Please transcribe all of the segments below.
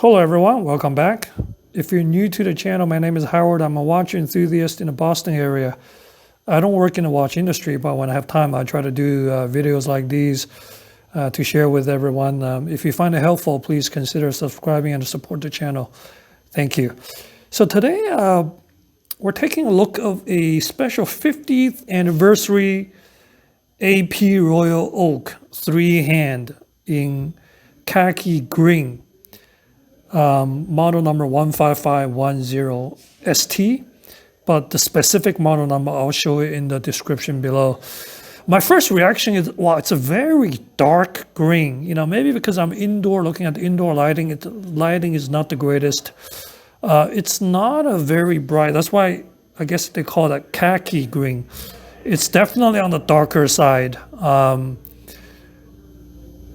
Hello everyone, welcome back. If you're new to the channel, my name is Howard. I'm a watch enthusiast in the Boston area. I don't work in the watch industry, but when I have time, I try to do videos like these to share with everyone. If you find it helpful, please consider subscribing and support the channel. Thank you. So today, we're taking a look of a special 50th anniversary AP Royal Oak 3-hand in khaki green. Model number 15510ST, but the specific model number I'll show it in the description below. My first reaction is, wow, it's a very dark green. You know, maybe because I'm indoor looking at the indoor lighting, lighting is not the greatest. It's not a very bright, that's why I guess they call it khaki green. It's definitely on the darker side.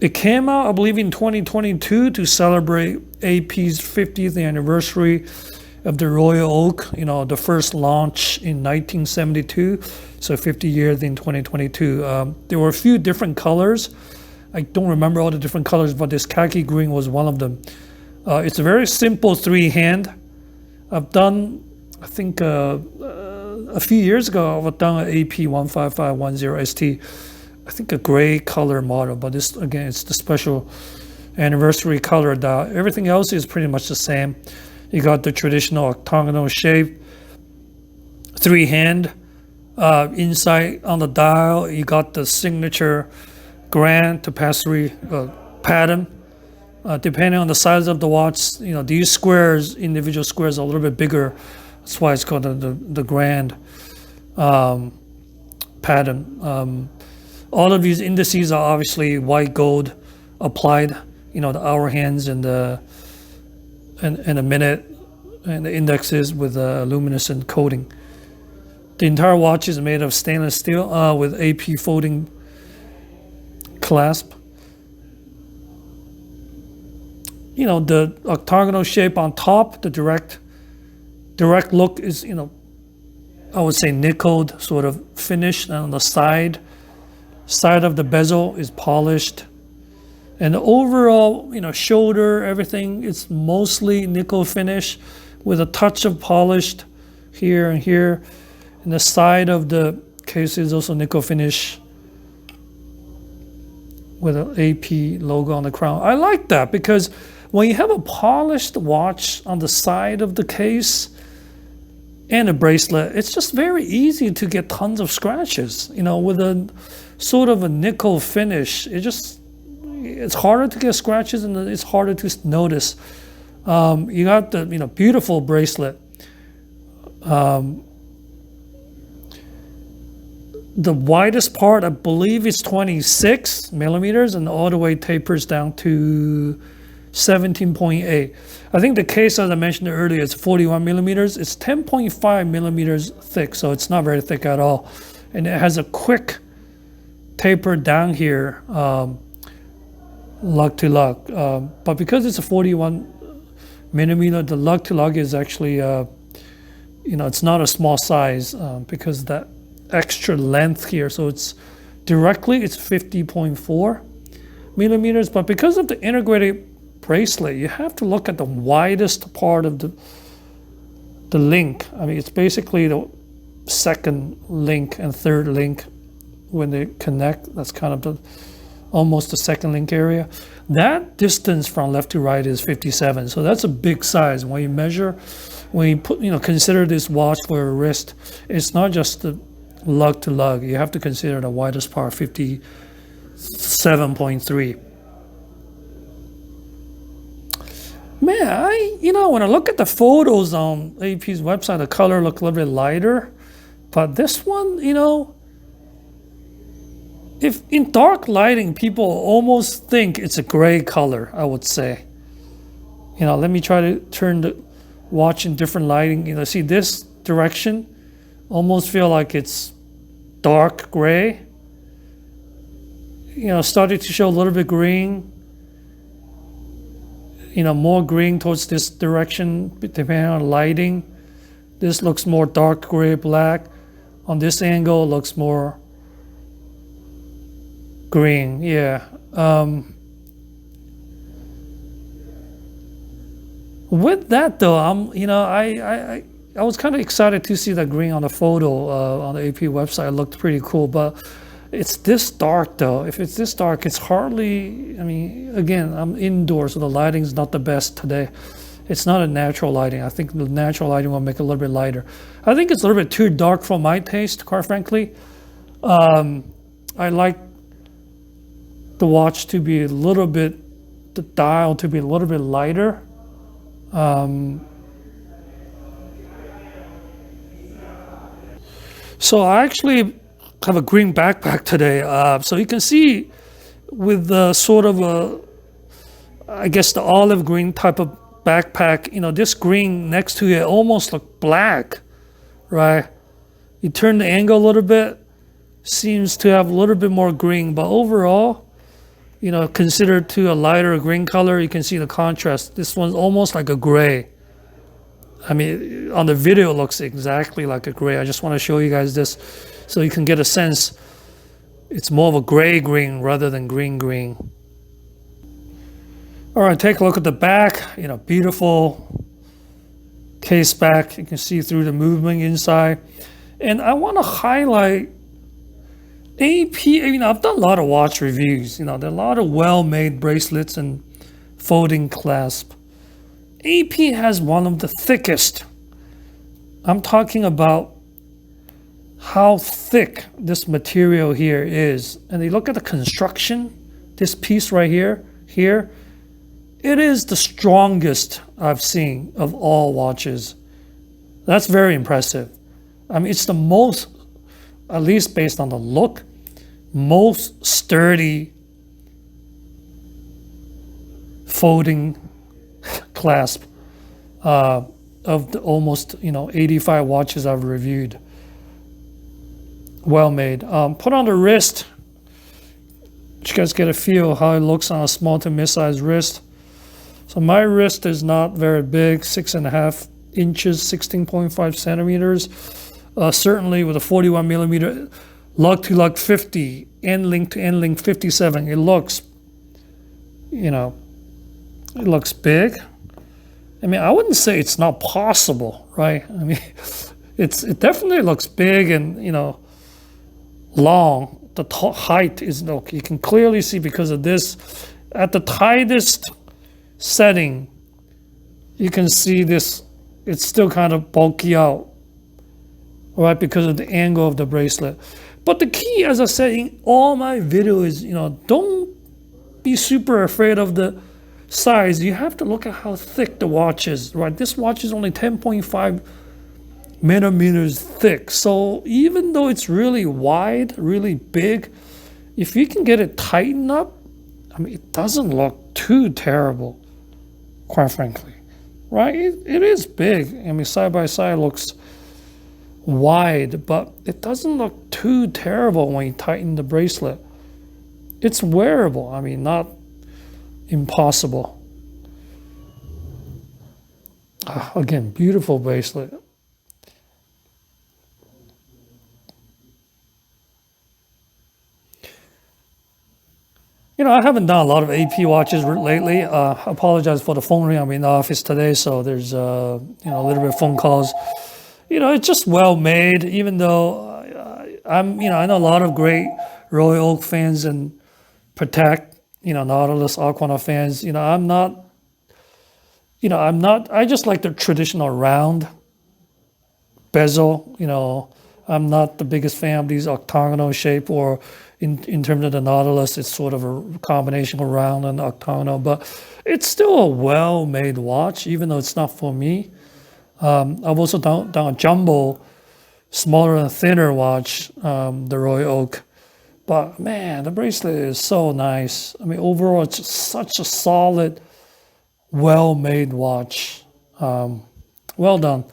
It came out, I believe, in 2022 to celebrate AP's 50th anniversary of the Royal Oak, you know, the first launch in 1972, so 50 years in 2022. There were a few different colors. I don't remember all the different colors, but this khaki green was one of them. It's a very simple 3-hand. I've done, I think, a few years ago, I've done an AP 15510ST. I think a gray color model, but this again, it's the special anniversary color dial. Everything else is pretty much the same. You got the traditional octagonal shape, 3-hand. Inside on the dial, you got the signature grand tapestry pattern. Depending on the size of the watch, you know, these squares, individual squares, are a little bit bigger. That's why it's called the grand pattern. All of these indices are obviously white gold applied, you know, the hour hands and the minute and the indexes with a luminescent coating. The entire watch is made of stainless steel with AP folding clasp. You know, the octagonal shape on top, the direct look is, you know, I would say nickeled sort of finish, and on the side of the bezel is polished, and the overall, you know, shoulder, everything, it's mostly nickel finish with a touch of polished here and here, and the side of the case is also nickel finish with an AP logo on the crown. I like that because when you have a polished watch on the side of the case and a bracelet, it's just very easy to get tons of scratches. You know, with a sort of a nickel finish, it's harder to get scratches and it's harder to notice. You got the, you know, beautiful bracelet. The widest part, I believe, is 26 millimeters, and all the way tapers down to 17.8. I think the case, as I mentioned earlier, is 41 millimeters. It's 10.5 millimeters thick, so it's not very thick at all. And it has a quick taper down here, lug-to-lug. But because it's a 41 millimeter, the lug-to-lug is actually, you know, it's not a small size because that extra length here. So it's 50.4 millimeters. But because of the integrated bracelet, you have to look at the widest part of the link. I mean, it's basically the second link and third link when they connect. That's kind of almost the second link area. That distance from left to right is 57. So that's a big size. When you measure, when you put, you know, consider this watch for a wrist, it's not just the lug to lug. You have to consider the widest part, 57.3. Man, you know, when I look at the photos on AP's website, the color looked a little bit lighter. But this one, you know, if in dark lighting, people almost think it's a gray color, I would say. You know, let me try to turn the watch in different lighting. You know, see this direction, almost feel like it's dark gray. You know, started to show a little bit green. You know, more green towards this direction, depending on lighting. This looks more dark gray, black. On this angle, it looks more green, yeah. With that though, I was kind of excited to see the green on the photo on the AP website. It looked pretty cool, but it's this dark though. If it's this dark, it's hardly. I mean, again, I'm indoors, so the lighting's not the best today. It's not a natural lighting. I think the natural lighting will make it a little bit lighter. I think it's a little bit too dark for my taste, quite frankly. I like the watch to be a little bit, the dial to be a little bit lighter. So I actually have a green backpack today. So you can see with the sort of I guess the olive green type of backpack, this green next to it almost look black, right? You turn the angle a little bit, seems to have a little bit more green, but overall, considered to a lighter green color, you can see the contrast. This one's almost like a gray. I mean, on the video, it looks exactly like a gray. I just want to show you guys this so you can get a sense. It's more of a gray green rather than green green. All right, take a look at the back. Beautiful case back. You can see through the movement inside. And I want to highlight AP. I've done a lot of watch reviews. There are a lot of well-made bracelets and folding clasp. AP has one of the thickest. I'm talking about how thick this material here is. And you look at the construction, this piece right here, it is the strongest I've seen of all watches. That's very impressive. It's the most, at least based on the look, most sturdy folding clasp of the almost 85 watches I've reviewed. Well made. Put on the wrist. You guys get a feel how it looks on a small to mid-sized wrist. So my wrist is not very big, 6.5 inches, 16.5 centimeters. Certainly with a 41 millimeter lug-to-lug 50, end-link to end-link 57, it looks big. I wouldn't say it's not possible, right? It definitely looks big and long. The height is you can clearly see because of this. At the tightest setting, you can see this. It's still kind of bulky out, right? Because of the angle of the bracelet. But the key, as I said in all my videos, don't be super afraid of the size. You have to look at how thick the watch is, right? This watch is only 10.5 millimeters thick. So even though it's really wide, really big, if you can get it tightened up, it doesn't look too terrible, quite frankly, right? It is big. Side by side looks wide, but it doesn't look too terrible when you tighten the bracelet. It's wearable. Not impossible. Again, beautiful bracelet. I haven't done a lot of AP watches lately. I apologize for the phone ring. I'm in the office today, so there's a little bit of phone calls. It's just well made. Even though I know a lot of great Royal Oak fans and Protect, Nautilus, Aquanaut fans. I'm not. I just like the traditional round bezel. I'm not the biggest fan of these octagonal shape, or in terms of the Nautilus, it's sort of a combination of round and octagonal, but it's still a well-made watch, even though it's not for me. I've also done a jumbo, smaller and thinner watch, the Royal Oak. But man, the bracelet is so nice. Overall, it's just such a solid, well-made watch. Well done.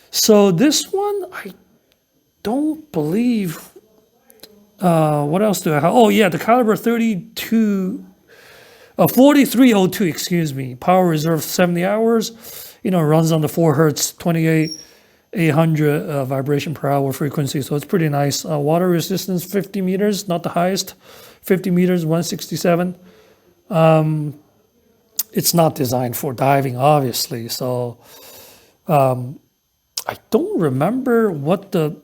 So this one, I don't believe. What else do I have? Oh yeah, the caliber 4302, excuse me. Power reserve 70 hours. Runs on the 4 hertz, 28,800 vibration per hour frequency. So it's pretty nice. Water resistance 50 meters, not the highest. 50 meters, 167. it's not designed for diving, obviously. So I don't remember what the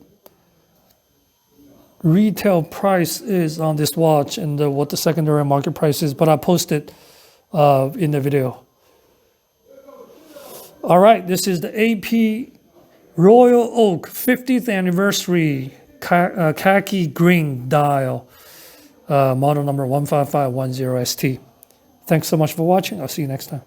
retail price is on this watch and what the secondary market price is, but I posted in the video. All right, this is the AP Royal Oak 50th anniversary khaki green dial, model number 15510ST. Thanks so much for watching. I'll see you next time.